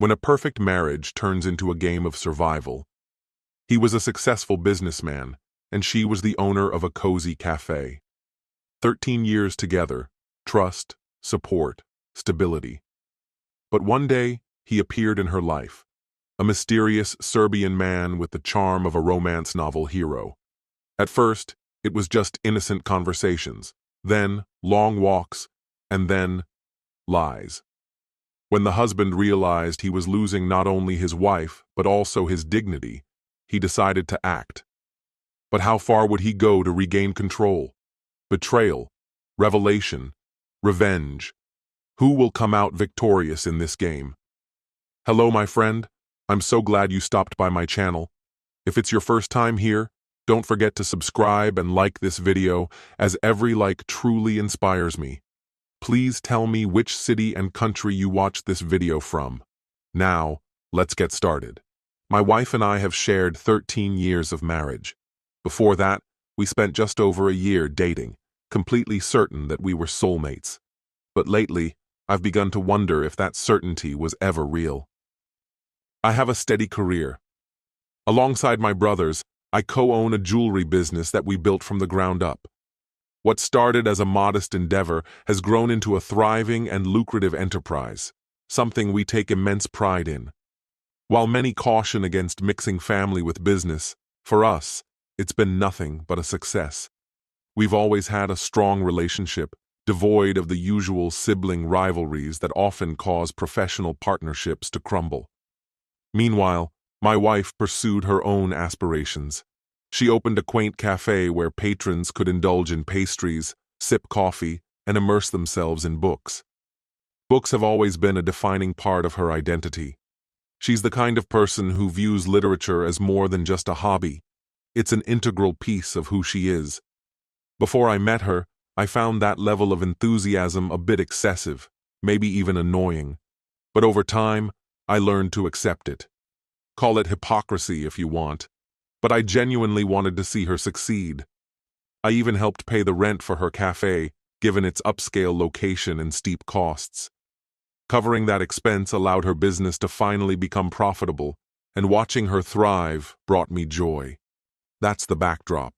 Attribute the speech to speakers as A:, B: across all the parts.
A: when a perfect marriage turns into a game of survival. He was a successful businessman, and she was the owner of a cozy cafe. 13 years together, trust, support, stability. But one day, he appeared in her life, a mysterious Serbian man with the charm of a romance novel hero. At first, it was just innocent conversations, then long walks, and then lies. When the husband realized he was losing not only his wife, but also his dignity, he decided to act. But how far would he go to regain control? Betrayal, revelation, revenge. Who will come out victorious in this game? Hello, my friend. I'm so glad you stopped by my channel. If it's your first time here, don't forget to subscribe and like this video, as every like truly inspires me. Please tell me which city and country you watched this video from. Now, let's get started. My wife and I have shared 13 years of marriage. Before that, we spent just over a year dating, completely certain that we were soulmates. But lately, I've begun to wonder if that certainty was ever real. I have a steady career. Alongside my brothers, I co-own a jewelry business that we built from the ground up. What started as a modest endeavor has grown into a thriving and lucrative enterprise, something we take immense pride in. While many caution against mixing family with business, for us, it's been nothing but a success. We've always had a strong relationship, devoid of the usual sibling rivalries that often cause professional partnerships to crumble. Meanwhile, my wife pursued her own aspirations. She opened a quaint cafe where patrons could indulge in pastries, sip coffee, and immerse themselves in books. Books have always been a defining part of her identity. She's the kind of person who views literature as more than just a hobby. It's an integral piece of who she is. Before I met her, I found that level of enthusiasm a bit excessive, maybe even annoying. But over time, I learned to accept it. Call it hypocrisy if you want, but I genuinely wanted to see her succeed. I even helped pay the rent for her cafe, given its upscale location and steep costs. Covering that expense allowed her business to finally become profitable, and watching her thrive brought me joy. That's the backdrop.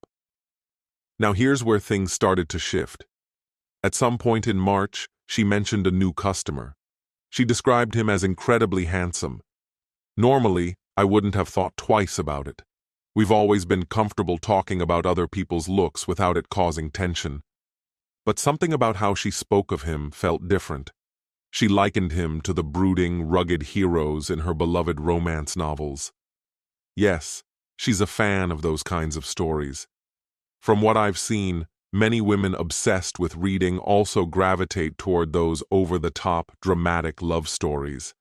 A: Now here's where things started to shift. At some point in March, she mentioned a new customer. She described him as incredibly handsome. Normally, I wouldn't have thought twice about it. We've always been comfortable talking about other people's looks without it causing tension. But something about how she spoke of him felt different. She likened him to the brooding, rugged heroes in her beloved romance novels. Yes, she's a fan of those kinds of stories. From what I've seen, many women obsessed with reading also gravitate toward those over-the-top, dramatic love stories.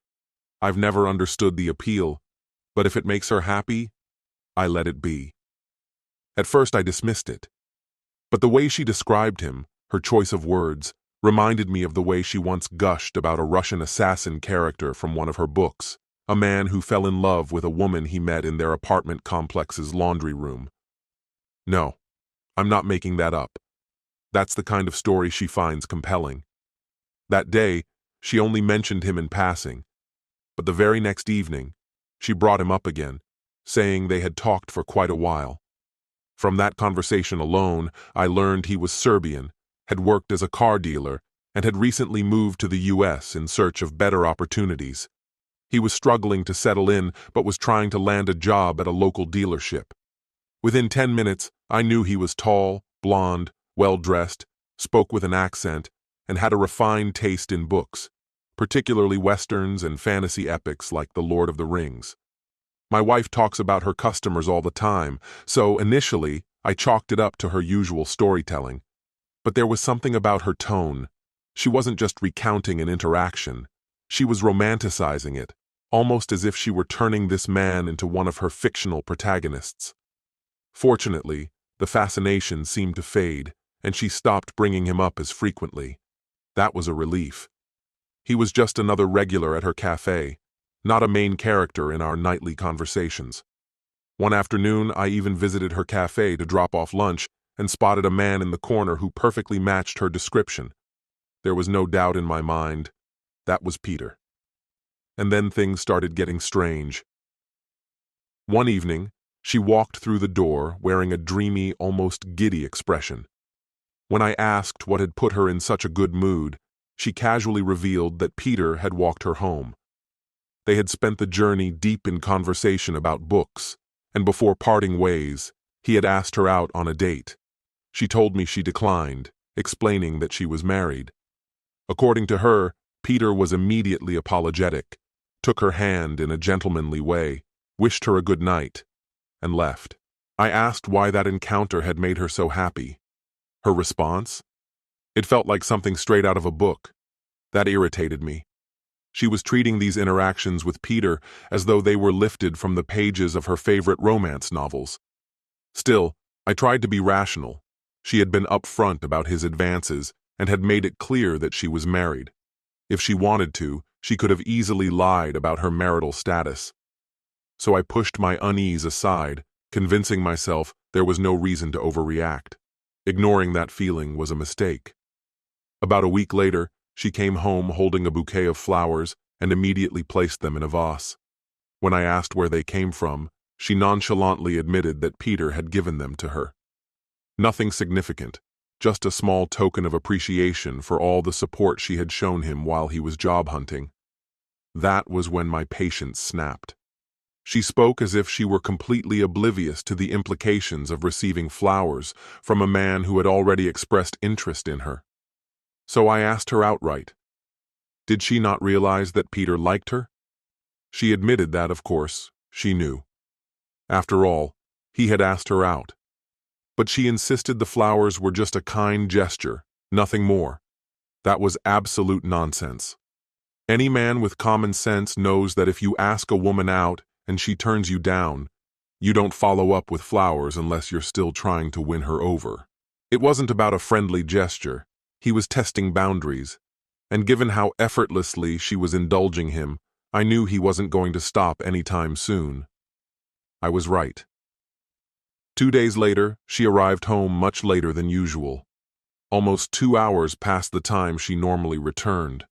A: I've never understood the appeal, but if it makes her happy, I let it be. At first I dismissed it. But the way she described him, her choice of words, reminded me of the way she once gushed about a Russian assassin character from one of her books, a man who fell in love with a woman he met in their apartment complex's laundry room. No, I'm not making that up. That's the kind of story she finds compelling. That day, she only mentioned him in passing, but the very next evening, she brought him up again, saying they had talked for quite a while. From that conversation alone, I learned he was Serbian, had worked as a car dealer, and had recently moved to the US in search of better opportunities. He was struggling to settle in, but was trying to land a job at a local dealership. Within 10 minutes, I knew he was tall, blonde, well-dressed, spoke with an accent, and had a refined taste in books, particularly westerns and fantasy epics like The Lord of the Rings. My wife talks about her customers all the time, so initially, I chalked it up to her usual storytelling. But there was something about her tone. She wasn't just recounting an interaction. She was romanticizing it, almost as if she were turning this man into one of her fictional protagonists. Fortunately, the fascination seemed to fade, and she stopped bringing him up as frequently. That was a relief. He was just another regular at her cafe, not a main character in our nightly conversations. One afternoon, I even visited her cafe to drop off lunch and spotted a man in the corner who perfectly matched her description. There was no doubt in my mind. That was Peter. and then things started getting strange. One evening, she walked through the door wearing a dreamy, almost giddy expression. When I asked what had put her in such a good mood, she casually revealed that Peter had walked her home. They had spent the journey deep in conversation about books, and before parting ways, he had asked her out on a date. She told me she declined, explaining that she was married. According to her, Peter was immediately apologetic, took her hand in a gentlemanly way, wished her a good night, and left. I asked why that encounter had made her so happy. Her response? It felt like something straight out of a book. That irritated me. She was treating these interactions with Peter as though they were lifted from the pages of her favorite romance novels. Still, I tried to be rational. She had been upfront about his advances and had made it clear that she was married. If she wanted to, she could have easily lied about her marital status. So I pushed my unease aside, convincing myself there was no reason to overreact. Ignoring that feeling was a mistake. About a week later, she came home holding a bouquet of flowers and immediately placed them in a vase. When I asked where they came from, she nonchalantly admitted that Peter had given them to her. Nothing significant, just a small token of appreciation for all the support she had shown him while he was job hunting. That was when my patience snapped. She spoke as if she were completely oblivious to the implications of receiving flowers from a man who had already expressed interest in her. So I asked her outright. Did she not realize that Peter liked her? She admitted that, of course, she knew. After all, he had asked her out. But she insisted the flowers were just a kind gesture, nothing more. That was absolute nonsense. Any man with common sense knows that if you ask a woman out and she turns you down, you don't follow up with flowers unless you're still trying to win her over. It wasn't about a friendly gesture. He was testing boundaries, and given how effortlessly she was indulging him, I knew he wasn't going to stop anytime soon. I was right. 2 days later, she arrived home much later than usual. Almost 2 hours past the time she normally returned.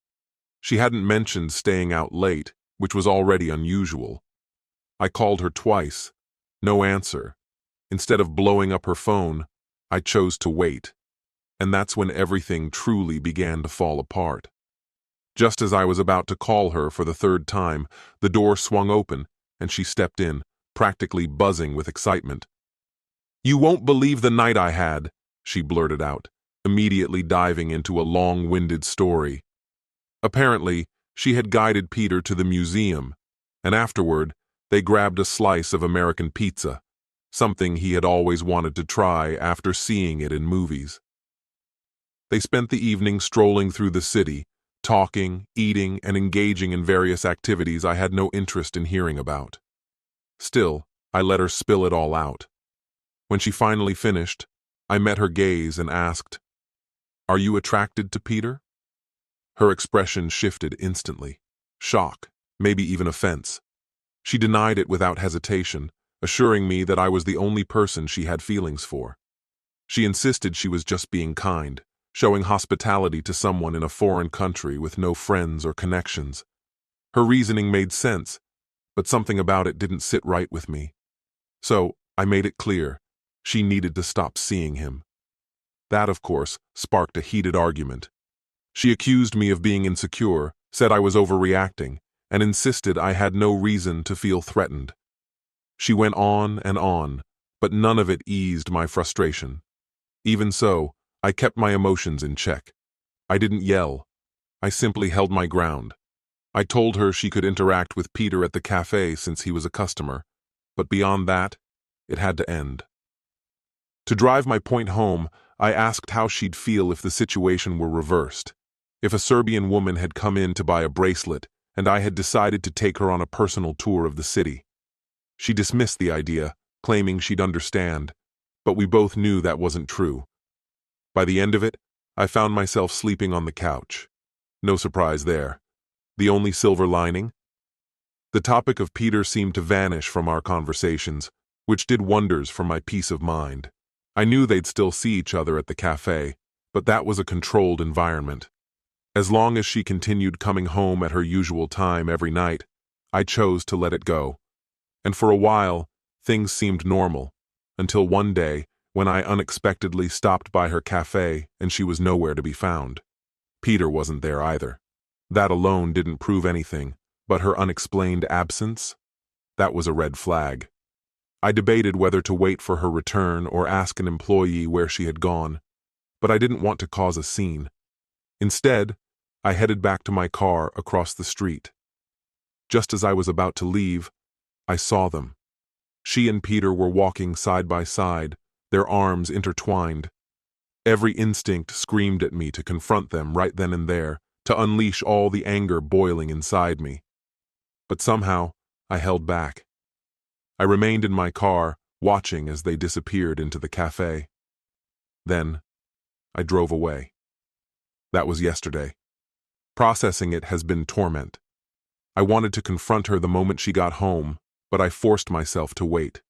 A: She hadn't mentioned staying out late, which was already unusual. I called her twice. No answer. Instead of blowing up her phone, I chose to wait. And that's when everything truly began to fall apart. Just as I was about to call her for the third time, the door swung open, and she stepped in, practically buzzing with excitement. "You won't believe the night I had," she blurted out, immediately diving into a long-winded story. Apparently, she had guided Peter to the museum, and afterward, they grabbed a slice of American pizza, something he had always wanted to try after seeing it in movies. They spent the evening strolling through the city, talking, eating, and engaging in various activities I had no interest in hearing about. Still, I let her spill it all out. When she finally finished, I met her gaze and asked, "Are you attracted to Peter?" Her expression shifted instantly. Shock, maybe even offense. She denied it without hesitation, assuring me that I was the only person she had feelings for. She insisted she was just being kind, showing hospitality to someone in a foreign country with no friends or connections. Her reasoning made sense, but something about it didn't sit right with me. So, I made it clear, she needed to stop seeing him. That, of course, sparked a heated argument. She accused me of being insecure, said I was overreacting, and insisted I had no reason to feel threatened. She went on, but none of it eased my frustration. Even so, I kept my emotions in check. I didn't yell. I simply held my ground. I told her she could interact with Peter at the cafe since he was a customer, but beyond that, it had to end. To drive my point home, I asked how she'd feel if the situation were reversed. If a Serbian woman had come in to buy a bracelet, and I had decided to take her on a personal tour of the city. She dismissed the idea, claiming she'd understand, but we both knew that wasn't true. By the end of it, I found myself sleeping on the couch. No surprise there. The only silver lining? The topic of Peter seemed to vanish from our conversations, which did wonders for my peace of mind. I knew they'd still see each other at the cafe, but that was a controlled environment. As long as she continued coming home at her usual time every night, I chose to let it go. And for a while, things seemed normal, until one day when I unexpectedly stopped by her cafe and she was nowhere to be found. Peter wasn't there either. That alone didn't prove anything, but her unexplained absence? That was a red flag. I debated whether to wait for her return or ask an employee where she had gone, but I didn't want to cause a scene. Instead, I headed back to my car across the street. Just as I was about to leave, I saw them. She and Peter were walking side by side, their arms intertwined. Every instinct screamed at me to confront them right then and there, to unleash all the anger boiling inside me. But somehow, I held back. I remained in my car, watching as they disappeared into the cafe. Then, I drove away. That was yesterday. Processing it has been torment. I wanted to confront her the moment she got home, but I forced myself to wait.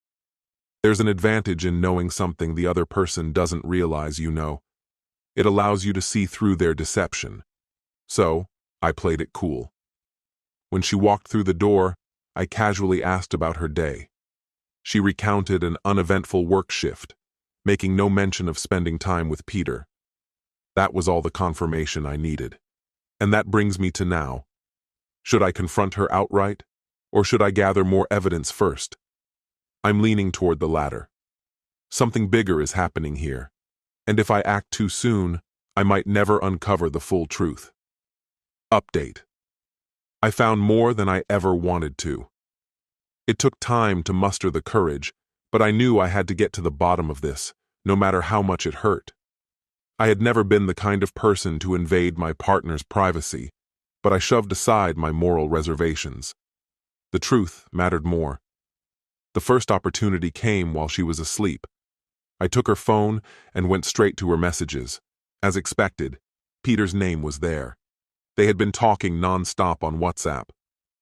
A: There's an advantage in knowing something the other person doesn't realize you know. It allows you to see through their deception. So, I played it cool. When she walked through the door, I casually asked about her day. She recounted an uneventful work shift, making no mention of spending time with Peter. That was all the confirmation I needed. And that brings me to now. Should I confront her outright, or should I gather more evidence first? I'm leaning toward the latter. Something bigger is happening here, and if I act too soon, I might never uncover the full truth. Update. I found more than I ever wanted to. It took time to muster the courage, but I knew I had to get to the bottom of this, no matter how much it hurt. I had never been the kind of person to invade my partner's privacy, but I shoved aside my moral reservations. The truth mattered more. The first opportunity came while she was asleep. I took her phone and went straight to her messages. As expected, Peter's name was there. They had been talking non-stop on WhatsApp.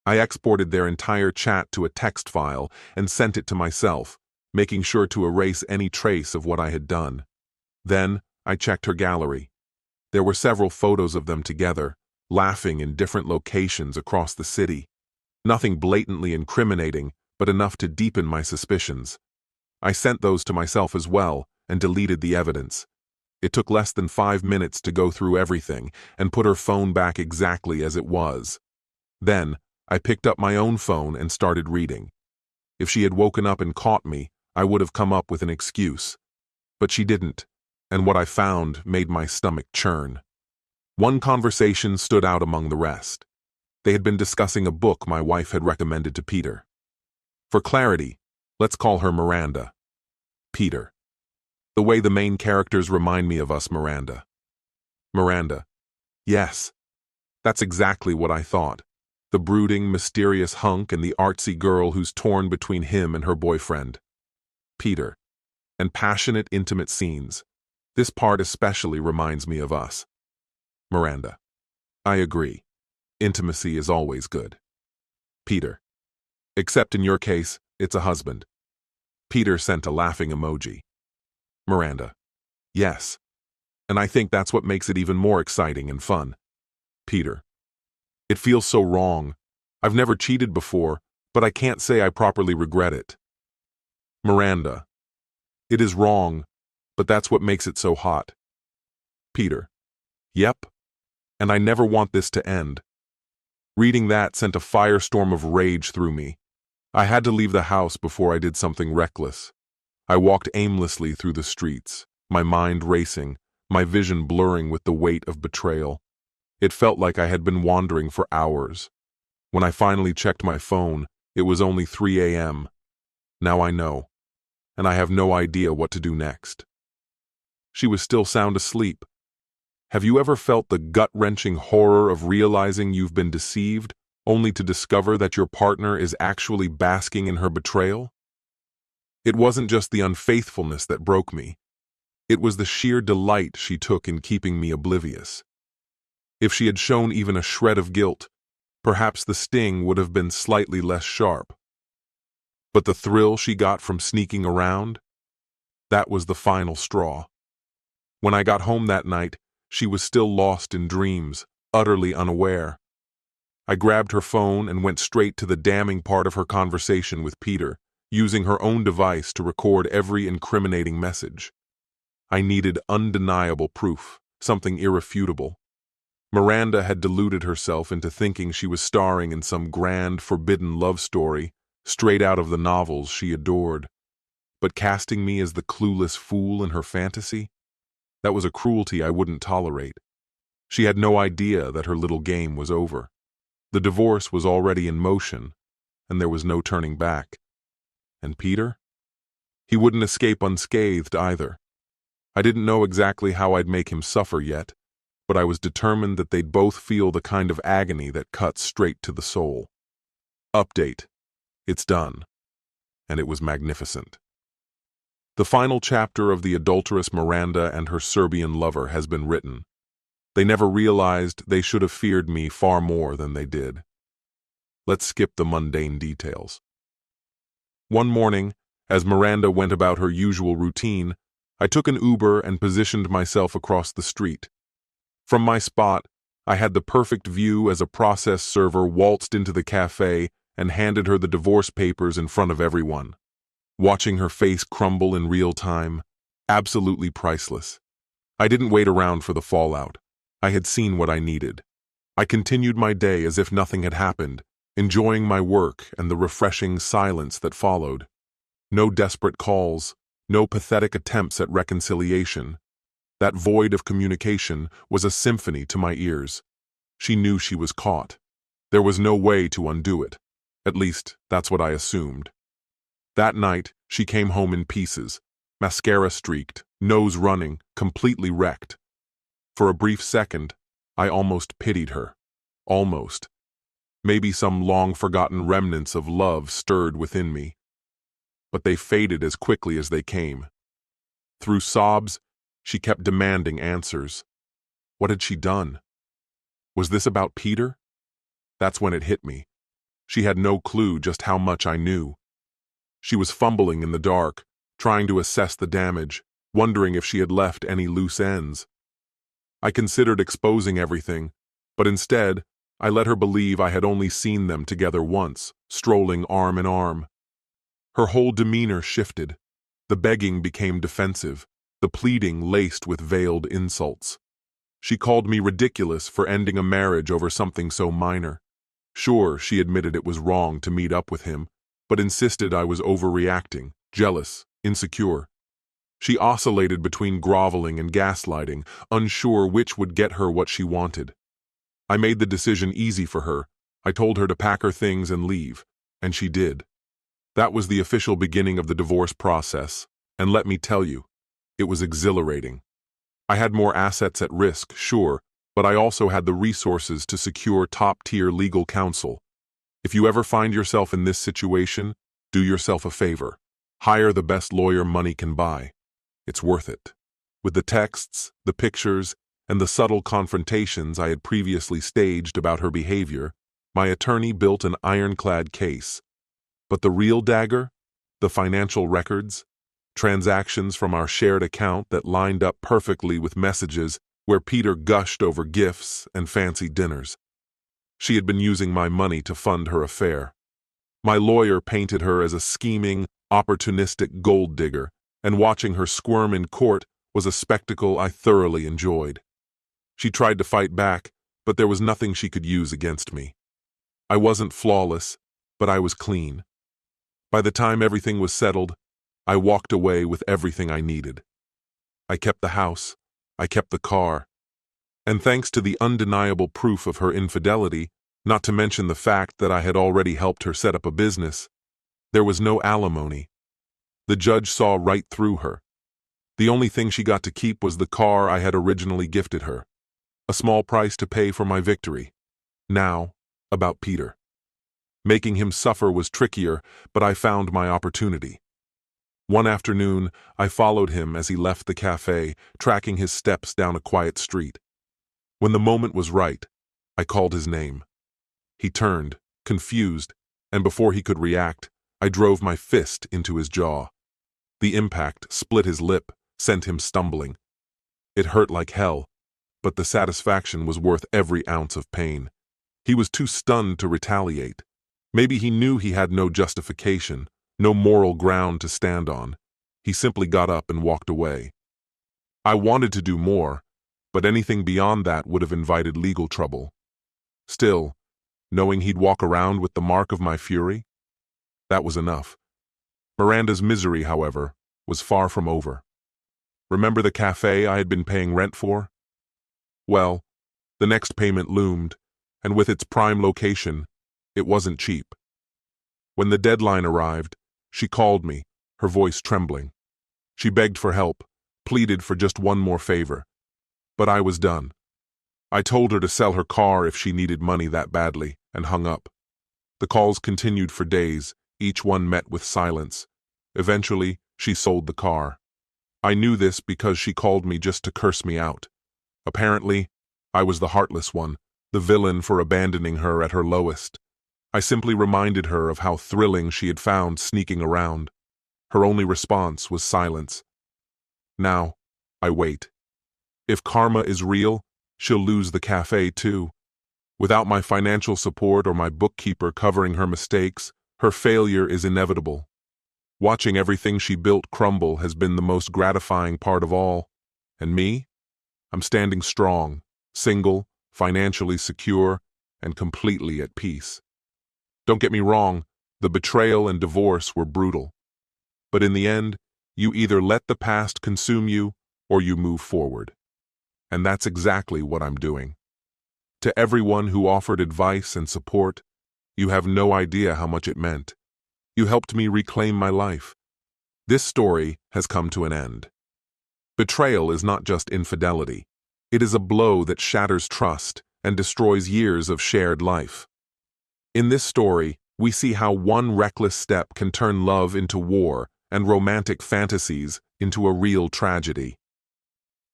A: I exported their entire chat to a text file and sent it to myself, making sure to erase any trace of what I had done. Then, I checked her gallery. There were several photos of them together, laughing in different locations across the city. Nothing blatantly incriminating, but enough to deepen my suspicions. I sent those to myself as well and deleted the evidence. It took less than 5 minutes to go through everything and put her phone back exactly as it was. Then, I picked up my own phone and started reading. If she had woken up and caught me, I would have come up with an excuse. But she didn't, and what I found made my stomach churn. One conversation stood out among the rest. They had been discussing a book my wife had recommended to Peter. For clarity, let's call her Miranda. Peter. The way the main characters remind me of us, Miranda. Miranda. Yes. That's exactly what I thought. The brooding, mysterious hunk and the artsy girl who's torn between him and her boyfriend. Peter. And passionate, intimate scenes. This part especially reminds me of us. Miranda. I agree. Intimacy is always good. Peter. Except in your case, it's a husband. Peter sent a laughing emoji. Miranda. Yes. And I think that's what makes it even more exciting and fun. Peter. It feels so wrong. I've never cheated before, but I can't say I properly regret it. Miranda. It is wrong, but that's what makes it so hot. Peter. Yep. And I never want this to end. Reading that sent a firestorm of rage through me. I had to leave the house before I did something reckless. I walked aimlessly through the streets, my mind racing, my vision blurring with the weight of betrayal. It felt like I had been wandering for hours. When I finally checked my phone, it was only 3 a.m. Now I know, and I have no idea what to do next. She was still sound asleep. Have you ever felt the gut-wrenching horror of realizing you've been deceived, only to discover that your partner is actually basking in her betrayal? It wasn't just the unfaithfulness that broke me. It was the sheer delight she took in keeping me oblivious. If she had shown even a shred of guilt, perhaps the sting would have been slightly less sharp. But the thrill she got from sneaking around? That was the final straw. When I got home that night, she was still lost in dreams, utterly unaware. I grabbed her phone and went straight to the damning part of her conversation with Peter, using her own device to record every incriminating message. I needed undeniable proof, something irrefutable. Miranda had deluded herself into thinking she was starring in some grand, forbidden love story straight out of the novels she adored. But casting me as the clueless fool in her fantasy? That was a cruelty I wouldn't tolerate. She had no idea that her little game was over. The divorce was already in motion, and there was no turning back. And Peter? He wouldn't escape unscathed either. I didn't know exactly how I'd make him suffer yet, but I was determined that they'd both feel the kind of agony that cuts straight to the soul. Update. It's done. And it was magnificent. The final chapter of the adulterous Miranda and her Serbian lover has been written. They never realized they should have feared me far more than they did. Let's skip the mundane details. One morning, as Miranda went about her usual routine, I took an Uber and positioned myself across the street. From my spot, I had the perfect view as a process server waltzed into the cafe and handed her the divorce papers in front of everyone. Watching her face crumble in real time, absolutely priceless. I didn't wait around for the fallout. I had seen what I needed. I continued my day as if nothing had happened, enjoying my work and the refreshing silence that followed. No desperate calls, no pathetic attempts at reconciliation. That void of communication was a symphony to my ears. She knew she was caught. There was no way to undo it. At least, that's what I assumed. That night, she came home in pieces, mascara streaked, nose running, completely wrecked. For a brief second, I almost pitied her. Almost. Maybe some long-forgotten remnants of love stirred within me. But they faded as quickly as they came. Through sobs, she kept demanding answers. What had she done? Was this about Peter? That's when it hit me. She had no clue just how much I knew. She was fumbling in the dark, trying to assess the damage, wondering if she had left any loose ends. I considered exposing everything, but instead, I let her believe I had only seen them together once, strolling arm in arm. Her whole demeanor shifted. The begging became defensive, the pleading laced with veiled insults. She called me ridiculous for ending a marriage over something so minor. Sure, she admitted it was wrong to meet up with him, but insisted I was overreacting, jealous, insecure. She oscillated between groveling and gaslighting, unsure which would get her what she wanted. I made the decision easy for her. I told her to pack her things and leave, and she did. That was the official beginning of the divorce process, and let me tell you, it was exhilarating. I had more assets at risk, sure, but I also had the resources to secure top-tier legal counsel. If you ever find yourself in this situation, do yourself a favor. Hire the best lawyer money can buy. It's worth it. With the texts, the pictures, and the subtle confrontations I had previously staged about her behavior, my attorney built an ironclad case. But the real dagger? The financial records? Transactions from our shared account that lined up perfectly with messages where Peter gushed over gifts and fancy dinners. She had been using my money to fund her affair. My lawyer painted her as a scheming, opportunistic gold digger, and watching her squirm in court was a spectacle I thoroughly enjoyed. She tried to fight back, but there was nothing she could use against me. I wasn't flawless, but I was clean. By the time everything was settled, I walked away with everything I needed. I kept the house, I kept the car, and thanks to the undeniable proof of her infidelity, not to mention the fact that I had already helped her set up a business, there was no alimony. The judge saw right through her. The only thing she got to keep was the car I had originally gifted her. A small price to pay for my victory. Now, about Peter. Making him suffer was trickier, but I found my opportunity. One afternoon, I followed him as he left the cafe, tracking his steps down a quiet street. When the moment was right, I called his name. He turned, confused, and before he could react, I drove my fist into his jaw. The impact split his lip, sent him stumbling. It hurt like hell, but the satisfaction was worth every ounce of pain. He was too stunned to retaliate. Maybe he knew he had no justification, no moral ground to stand on. He simply got up and walked away. I wanted to do more, but anything beyond that would have invited legal trouble. Still, knowing he'd walk around with the mark of my fury, that was enough. Miranda's misery, however, was far from over. Remember the cafe I had been paying rent for? Well, the next payment loomed, and with its prime location, it wasn't cheap. When the deadline arrived, she called me, her voice trembling. She begged for help, pleaded for just one more favor. But I was done. I told her to sell her car if she needed money that badly, and hung up. The calls continued for days, each one met with silence. Eventually, she sold the car. I knew this because she called me just to curse me out. Apparently, I was the heartless one, the villain for abandoning her at her lowest. I simply reminded her of how thrilling she had found sneaking around. Her only response was silence. Now, I wait. If karma is real, she'll lose the cafe too. Without my financial support or my bookkeeper covering her mistakes, her failure is inevitable. Watching everything she built crumble has been the most gratifying part of all. And me? I'm standing strong, single, financially secure, and completely at peace. Don't get me wrong, the betrayal and divorce were brutal. But in the end, you either let the past consume you or you move forward. And that's exactly what I'm doing. To everyone who offered advice and support, you have no idea how much it meant. You helped me reclaim my life. This story has come to an end. Betrayal is not just infidelity. It is a blow that shatters trust and destroys years of shared life. In this story, we see how one reckless step can turn love into war and romantic fantasies into a real tragedy.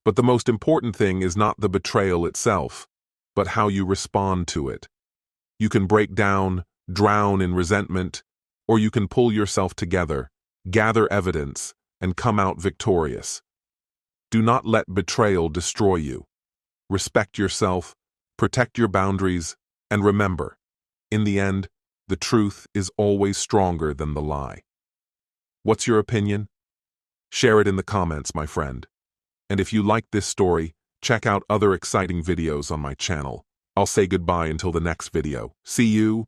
A: But the most important thing is not the betrayal itself, but how you respond to it. You can break down, drown in resentment, or you can pull yourself together, gather evidence, and come out victorious. Do not let betrayal destroy you. Respect yourself, protect your boundaries, and remember, in the end, the truth is always stronger than the lie. What's your opinion? Share it in the comments, my friend. And if you liked this story, check out other exciting videos on my channel. I'll say goodbye until the next video. See you.